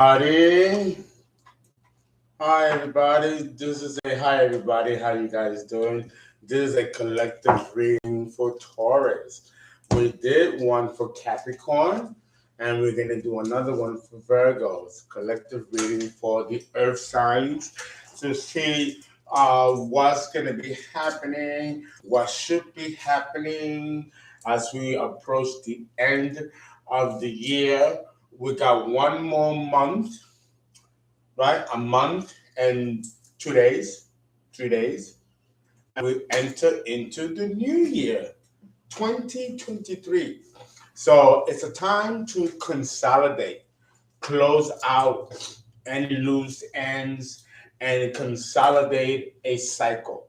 Howdy. Hi everybody. Hi everybody. How you guys doing? This is a collective reading for Taurus. We did one for Capricorn, and we're gonna do another one for Virgos. Collective reading for the Earth signs to see what's gonna be happening, what should be happening as we approach the end of the year. We got one more month, right? A month and 2 days, 3 days, and we enter into the new year, 2023. So it's a time to consolidate, close out any loose ends, and consolidate a cycle.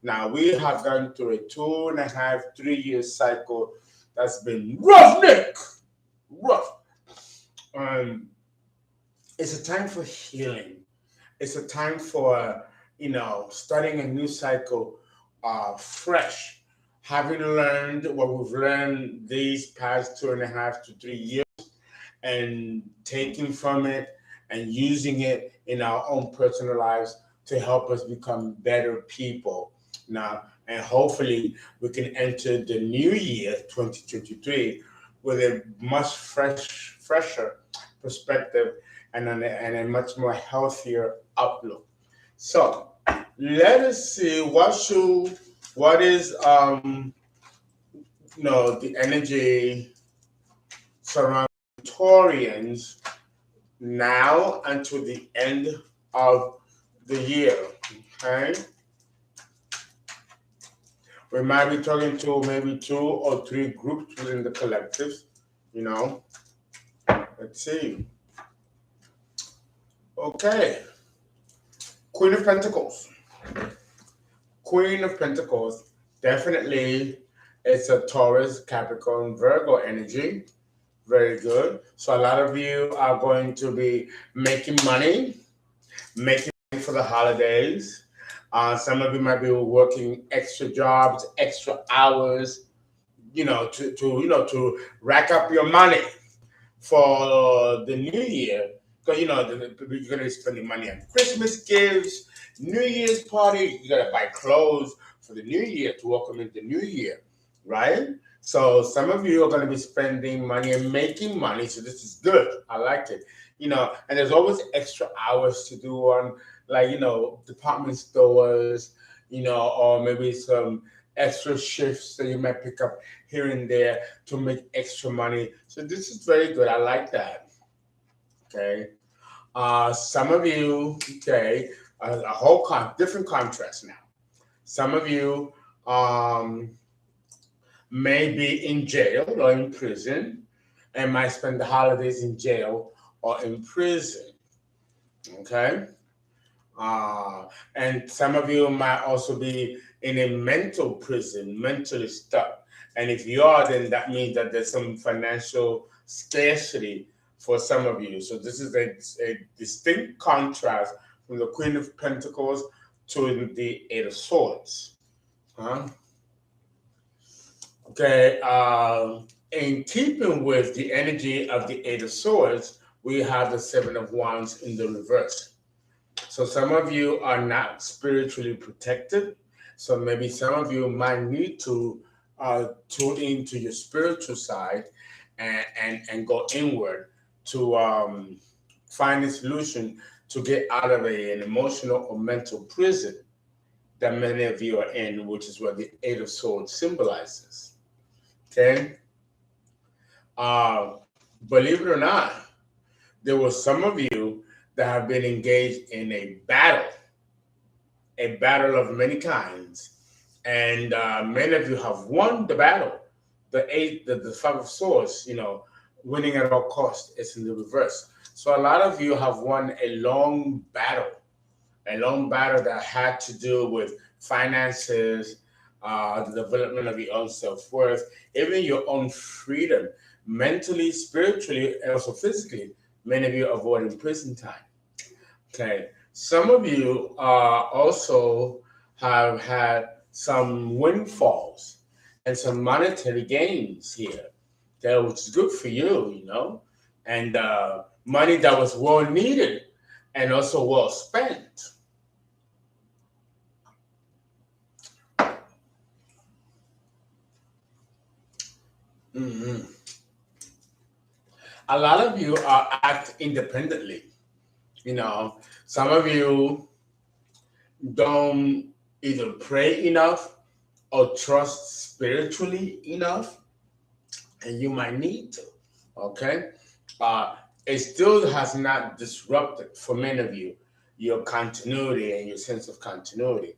Now, we have gone through a 2.5, 3 year cycle that's been roughneck, rough. Um, it's a time for healing. It's a time for, starting a new cycle fresh. Having learned what we've learned these past 2.5 to 3 years and taking from it and using it in our own personal lives to help us become better people. Now, and hopefully we can enter the new year, 2023, with a much fresher perspective and a much more healthier outlook. So let us see what is the energy surrounding Taurians now until the end of the year. Okay. We might be talking to maybe 2 or 3 groups within the collectives, Let's see. Okay. Queen of Pentacles. Queen of Pentacles, definitely it's a Taurus, Capricorn, Virgo energy. Very good. So a lot of you are going to be making money for the holidays. Some of you might be working extra jobs, extra hours, to rack up your money for the new year. Because you're gonna be spending money on Christmas gifts, New Year's party. You gotta buy clothes for the new year to welcome in the new year, right? So some of you are gonna be spending money and making money. So this is good. I like it. And there's always extra hours to do on, like, department stores, or maybe some extra shifts that you might pick up here and there to make extra money. So this is very good. I like that. Okay. Some of you, okay, a whole different contrast now. Some of you may be in jail or in prison and might spend the holidays in jail or in prison. Okay. And some of you might also be in a mental prison, mentally stuck. And if you are, then that means that there's some financial scarcity for some of you. So this is a distinct contrast from the Queen of Pentacles to the Eight of Swords. Okay. In keeping with the energy of the Eight of Swords, we have the Seven of Wands in the reverse. So some of you are not spiritually protected. So maybe some of you might need to tune into your spiritual side and go inward to find a solution to get out of an emotional or mental prison that many of you are in, which is what the Eight of Swords symbolizes. Okay? Believe it or not, there were some of you that have been engaged in a battle of many kinds, and many of you have won the battle. The Five of Swords, winning at all costs, is in the reverse. So a lot of you have won a long battle that had to do with finances, the development of your own self-worth, even your own freedom, mentally, spiritually, and also physically. Many of you are avoiding prison time. Okay. Some of you also have had some windfalls and some monetary gains here, okay, which is good for you, And money that was well needed and also well spent. Mm-hmm. A lot of you act independently. You know, some of you don't either pray enough or trust spiritually enough, and you might need to. Okay, it still has not disrupted for many of you your continuity and your sense of continuity.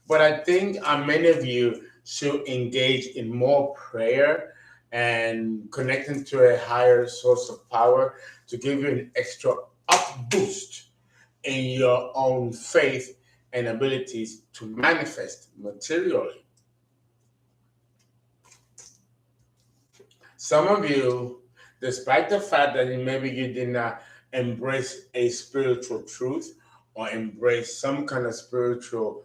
But I think many of you should engage in more prayer and connecting to a higher source of power to give you an extra up boost in your own faith and abilities to manifest materially. Some of you, despite the fact that maybe you did not embrace a spiritual truth or embrace some kind of spiritual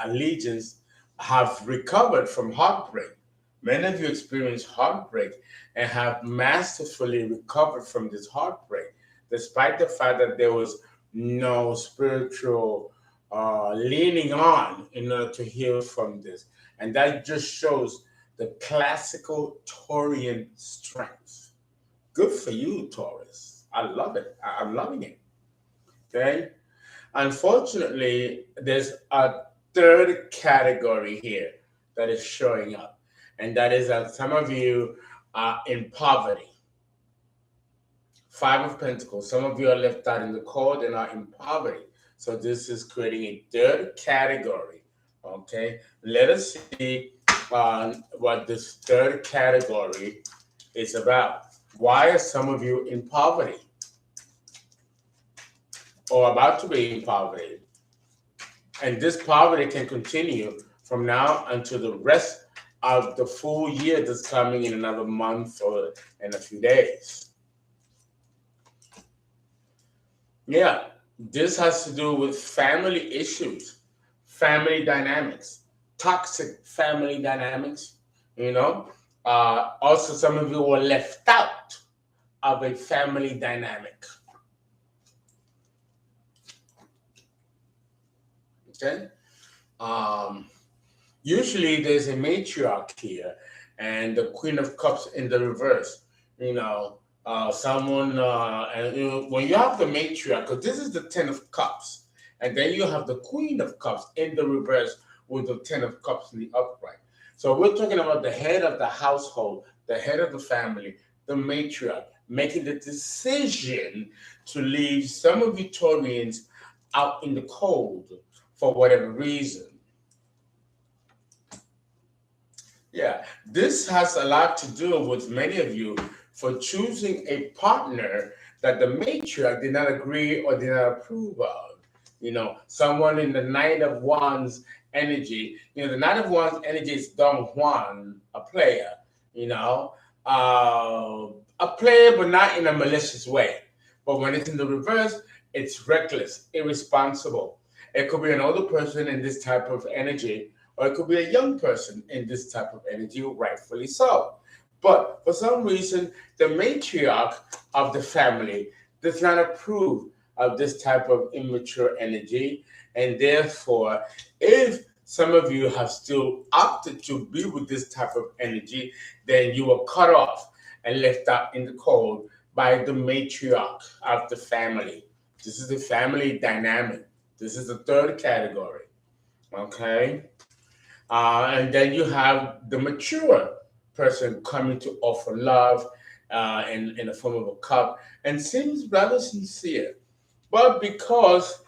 allegiance, have recovered from heartbreak. Many of you experience heartbreak and have masterfully recovered from this heartbreak, despite the fact that there was no spiritual leaning on in order to heal from this. And that just shows the classical Taurian strength. Good for you, Taurus. I love it. I'm loving it. Okay. Unfortunately, there's a third category here that is showing up, and that is that some of you are in poverty. Five of Pentacles. Some of you are left out in the cold and are in poverty. So this is creating a third category. Okay. Let us see what this third category is about. Why are some of you in poverty or about to be in poverty? And this poverty can continue from now until the rest of the full year that's coming in another month or in a few days. Yeah, this has to do with family issues, family dynamics, toxic family dynamics, you know. Also, some of you were left out of a family dynamic. Okay. Usually there's a matriarch here and the Queen of Cups in the reverse. You know, and you know, when you have the matriarch, because this is the Ten of Cups, and then you have the Queen of Cups in the reverse with the Ten of Cups in the upright. So we're talking about the head of the household, the head of the family, the matriarch, making the decision to leave some of you Taurians out in the cold for whatever reason. Yeah, this has a lot to do with many of you for choosing a partner that the matriarch did not agree or did not approve of. You know, someone in the Knight of Wands energy. You know, the Knight of Wands energy is Don Juan, a player. You know, a player, but not in a malicious way. But when it's in the reverse, it's reckless, irresponsible. It could be an older person in this type of energy, or it could be a young person in this type of energy, rightfully so. But for some reason, the matriarch of the family does not approve of this type of immature energy. And therefore, if some of you have still opted to be with this type of energy, then you were cut off and left out in the cold by the matriarch of the family. This is the family dynamic. This is the third category. Okay? And then you have the mature person coming to offer love in the form of a cup and seems rather sincere. But because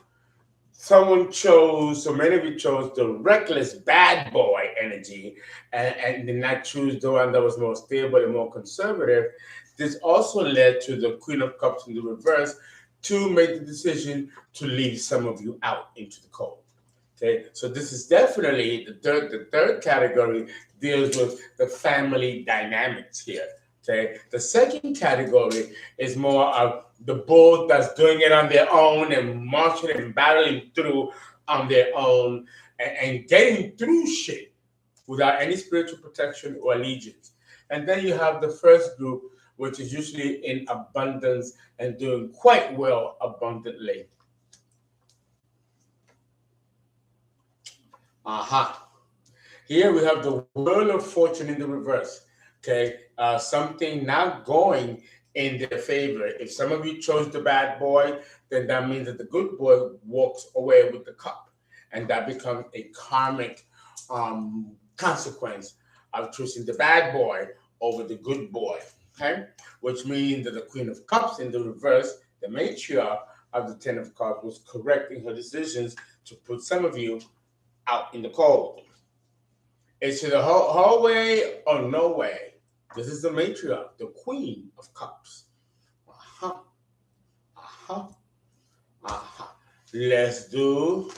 someone chose, so many of you chose the reckless bad boy energy and did not choose the one that was more stable and more conservative, this also led to the Queen of Cups in the reverse to make the decision to leave some of you out into the cold. Okay, so this is definitely the third. The third category deals with the family dynamics here. Okay, the second category is more of the bull that's doing it on their own and marching and battling through on their own and getting through shit without any spiritual protection or allegiance. And then you have the first group, which is usually in abundance and doing quite well abundantly. Here we have the Wheel of Fortune in the reverse. Okay, something not going in their favor. If some of you chose the bad boy, then that means that the good boy walks away with the cup, and that becomes a karmic consequence of choosing the bad boy over the good boy. Okay, which means that the Queen of Cups in the reverse, the matriarch of the Ten of Cups, was correct in her decisions to put some of you out in the cold. It's to the whole way or no way. This is the matriarch, the Queen of Cups. Let's do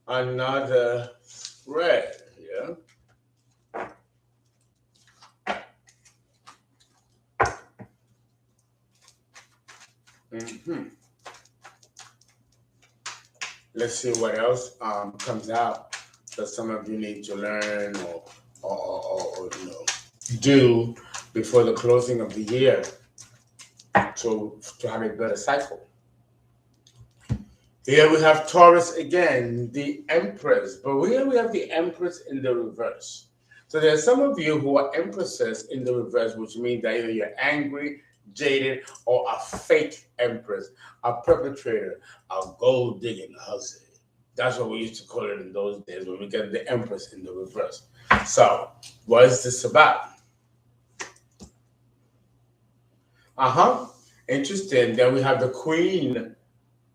another spread here. Let's see what else comes out that some of you need to learn or do before the closing of the year to have a better cycle. Here we have Taurus again, the Empress, but here we have the Empress in the reverse. So there are some of you who are Empresses in the reverse, which means that either you're angry, jaded, or a fake Empress, a perpetrator, a gold-digging husband. That's what we used to call it in those days when we get the Empress in the reverse. So what is this about? Interesting. Then we have the Queen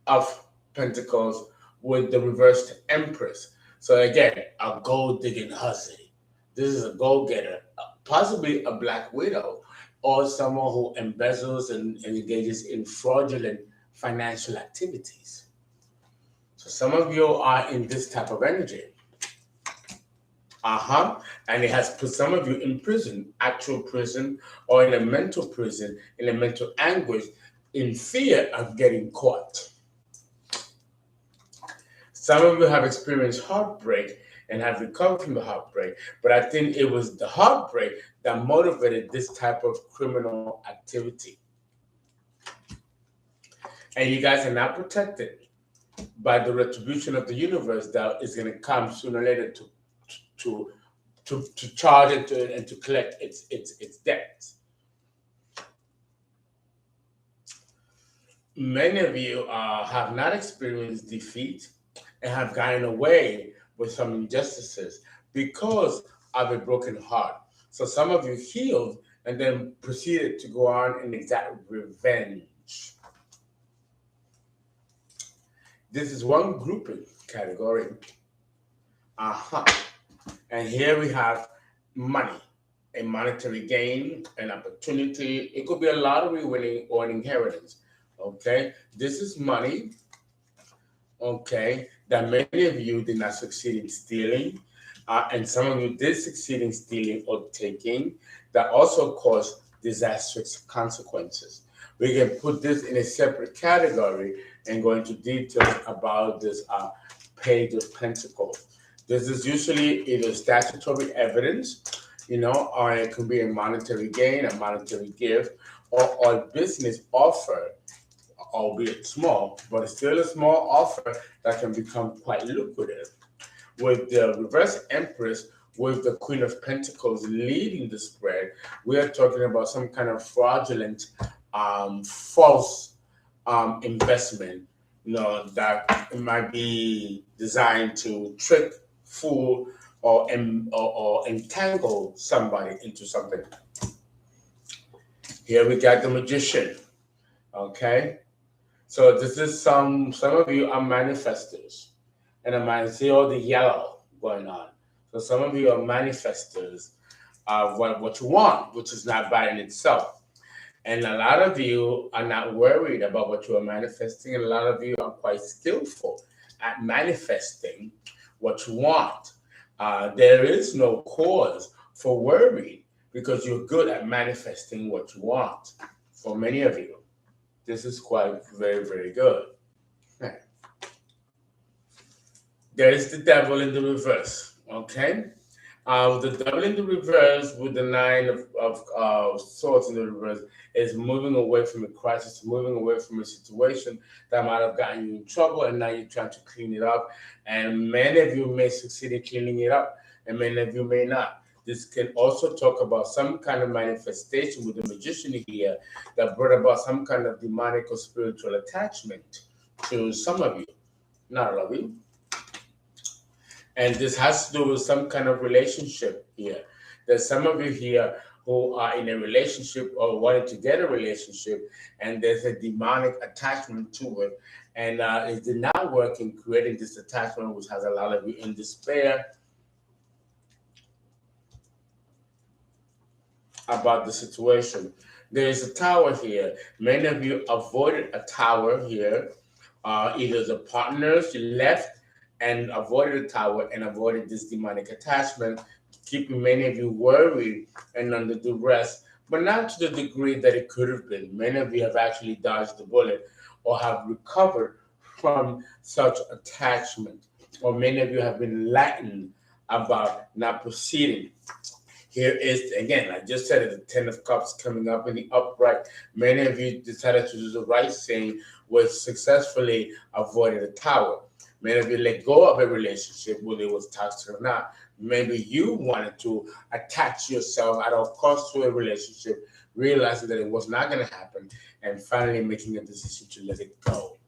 of Pentacles with the reversed Empress. So again, a gold-digging hussy. This is a go-getter, possibly a black widow, or someone who embezzles and engages in fraudulent financial activities. So some of you are in this type of energy. And it has put some of you in prison, actual prison, or in a mental prison, in a mental anguish, in fear of getting caught. Some of you have experienced heartbreak and have recovered from the heartbreak, but I think it was the heartbreak that motivated this type of criminal activity. And you guys are not protected by the retribution of the universe that is going to come sooner or later to charge it and to collect its debts. Many of you have not experienced defeat and have gotten away with some injustices because of a broken heart. So some of you healed and then proceeded to go on and exact revenge. This is one grouping category. And here we have money, a monetary gain, an opportunity. It could be a lottery winning or an inheritance. Okay, this is money. Okay, that many of you did not succeed in stealing, and some of you did succeed in stealing or taking. That also caused disastrous consequences. We can put this in a separate category and go into details about this Page of Pentacles. This is usually either statutory evidence, or it could be a monetary gain, a monetary gift, or a business offer, albeit small, but it's still a small offer that can become quite lucrative. With the reverse Empress, with the Queen of Pentacles leading the spread, we are talking about some kind of fraudulent, false investment, that it might be designed to trick, fool, or entangle somebody into something. Here we got the Magician. Okay, so this is some of you are manifestors, and I might see all the yellow going on. So some of you are manifestors of what you want, which is not bad in itself. And a lot of you are not worried about what you are manifesting, and a lot of you are quite skillful at manifesting what you want. There is no cause for worry because you're good at manifesting what you want. For many of you, this is quite very, very good. There is the Devil in the reverse, okay? The devil in the reverse with the nine of swords in the reverse is moving away from a crisis, moving away from a situation that might have gotten you in trouble, and now you're trying to clean it up. And many of you may succeed in cleaning it up, and many of you may not. This can also talk about some kind of manifestation with the magician here that brought about some kind of demonic or spiritual attachment to some of you. Not all of you. And this has to do with some kind of relationship here. There's some of you here who are in a relationship or wanting to get a relationship, and there's a demonic attachment to it. And it did not work in creating this attachment, which has a lot of you in despair about the situation. There is a tower here. Many of you avoided a tower here. Either the partners left and avoided the tower and avoided this demonic attachment, keeping many of you worried and under duress, but not to the degree that it could have been. Many of you have actually dodged the bullet or have recovered from such attachment, or many of you have been enlightened about not proceeding. Here is, again, I just said it, the Ten of Cups coming up in the upright. Many of you decided to do the right thing, which successfully avoided a tower. Many of you let go of a relationship, whether it was toxic or not. Maybe you wanted to attach yourself at all costs to a relationship, realizing that it was not going to happen, and finally making a decision to let it go.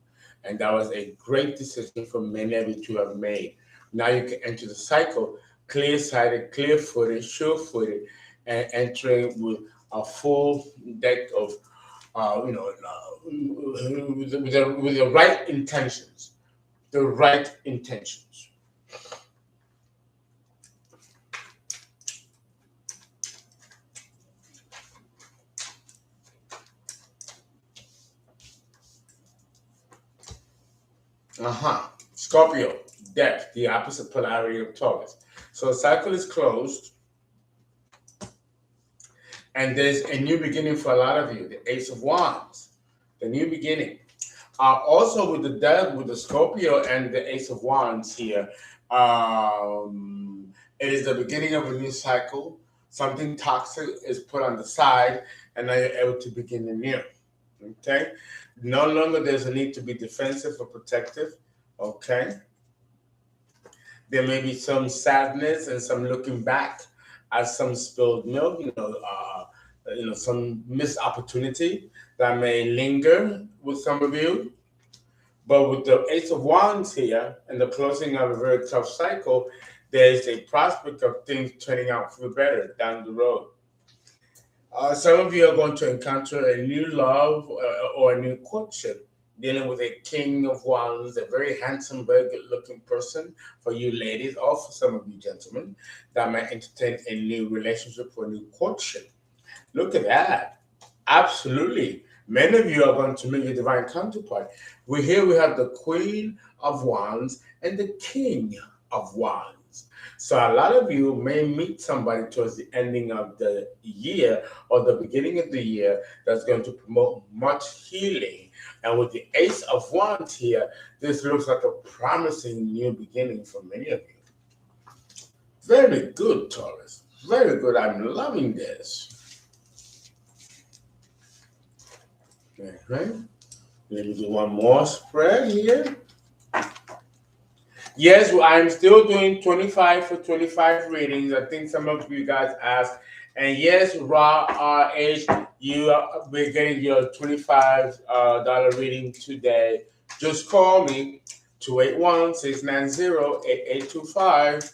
And that was a great decision for many of you to have made. Now you can enter the cycle clear-sighted, clear-footed, sure-footed, and entering with a full deck of, with the right intentions. The right intentions. Scorpio, death, the opposite polarity of Taurus. So the cycle is closed, and there's a new beginning for a lot of you. The Ace of Wands, the new beginning. Also with the death, with the Scorpio and the Ace of Wands here, it is the beginning of a new cycle. Something toxic is put on the side, and now you're able to begin anew. Okay? No longer there's a need to be defensive or protective. Okay? There may be some sadness and some looking back at some spilled milk, some missed opportunity that may linger with some of you. But with the Ace of Wands here and the closing of a very tough cycle, there is a prospect of things turning out for the better down the road. Some of you are going to encounter a new love or a new courtship, dealing with a King of Wands, a very handsome, very good-looking person for you ladies, or for some of you gentlemen, that might entertain a new relationship or a new courtship. Look at that. Absolutely. Many of you are going to meet your divine counterpart. We have the Queen of Wands and the King of Wands. So a lot of you may meet somebody towards the ending of the year or the beginning of the year that's going to promote much healing. And with the Ace of Wands here, this looks like a promising new beginning for many of you. Very good, Taurus. Very good. I'm loving this. Okay. Let me do one more spread here. Yes, I'm still doing 25 for 25 readings. I think some of you guys asked. And yes, Raw RH, we're getting your $25 reading today. Just call me, 281-690-8825.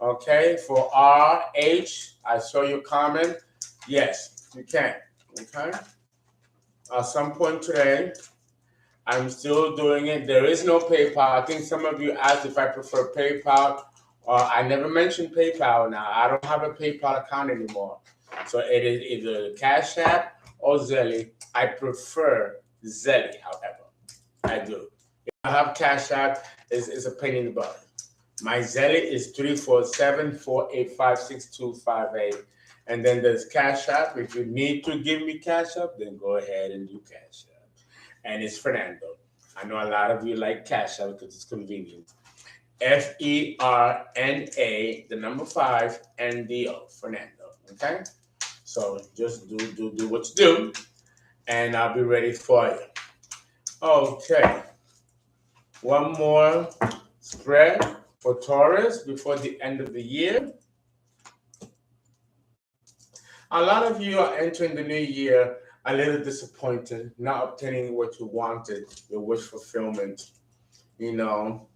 Okay, for RH, I saw your comment. Yes, you can. Okay. At some point today, I'm still doing it. There is no PayPal. I think some of you asked if I prefer PayPal. I never mentioned PayPal now. I don't have a PayPal account anymore. So it is either Cash App or ZELLE. I prefer ZELLE, however. I do. If I have Cash App, it's a pain in the butt. My ZELLE is 347-485-6258. And then there's Cash App. If you need to give me Cash App, then go ahead and do Cash App. And it's Fernando. I know a lot of you like Cash App because it's convenient. Ferna, the number 5, NDO, Fernando. Okay? So just do what you do, and I'll be ready for you. Okay. One more spread for Taurus before the end of the year. A lot of you are entering the new year a little disappointed, not obtaining what you wanted, your wish fulfillment. You know,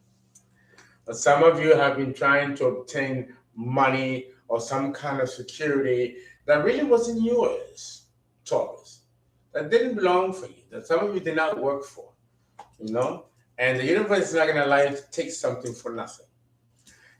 some of you have been trying to obtain money or some kind of security that really wasn't yours, Taurus. That didn't belong for you, that some of you did not work for, you know? And the universe is not going to allow you to take something for nothing.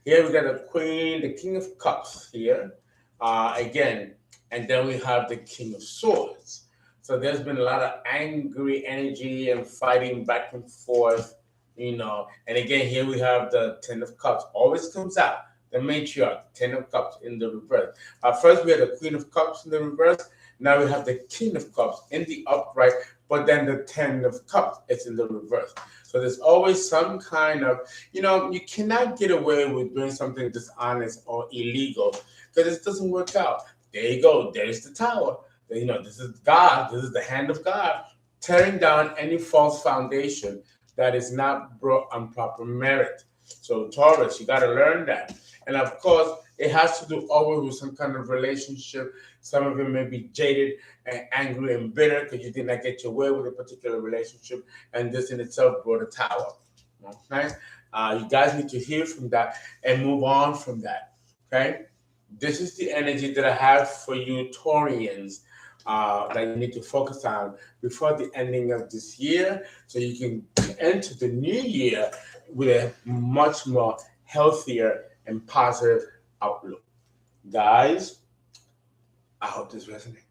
Here we got the Queen, the King of Cups here, again, and then we have the King of Swords. So there's been a lot of angry energy and fighting back and forth, you know. And again, here we have the Ten of Cups. Always comes out, the matriarch, Ten of Cups in the reverse. First we had the Queen of Cups in the reverse. Now we have the King of Cups in the upright, but then the Ten of Cups is in the reverse. So there's always some kind of, you know, you cannot get away with doing something dishonest or illegal because it doesn't work out. There you go. There's the Tower. You know, this is God. This is the hand of God tearing down any false foundation that is not brought on proper merit. So Taurus, you got to learn that. And of course, it has to do always with some kind of relationship. Some of you may be jaded and angry and bitter because you did not get your way with a particular relationship. And this in itself brought a Tower. Okay? You guys need to hear from that and move on from that. Okay? This is the energy that I have for you Taurians that you need to focus on before the ending of this year so you can enter the new year with a much more healthier and positive outlook. Guys, I hope this resonates.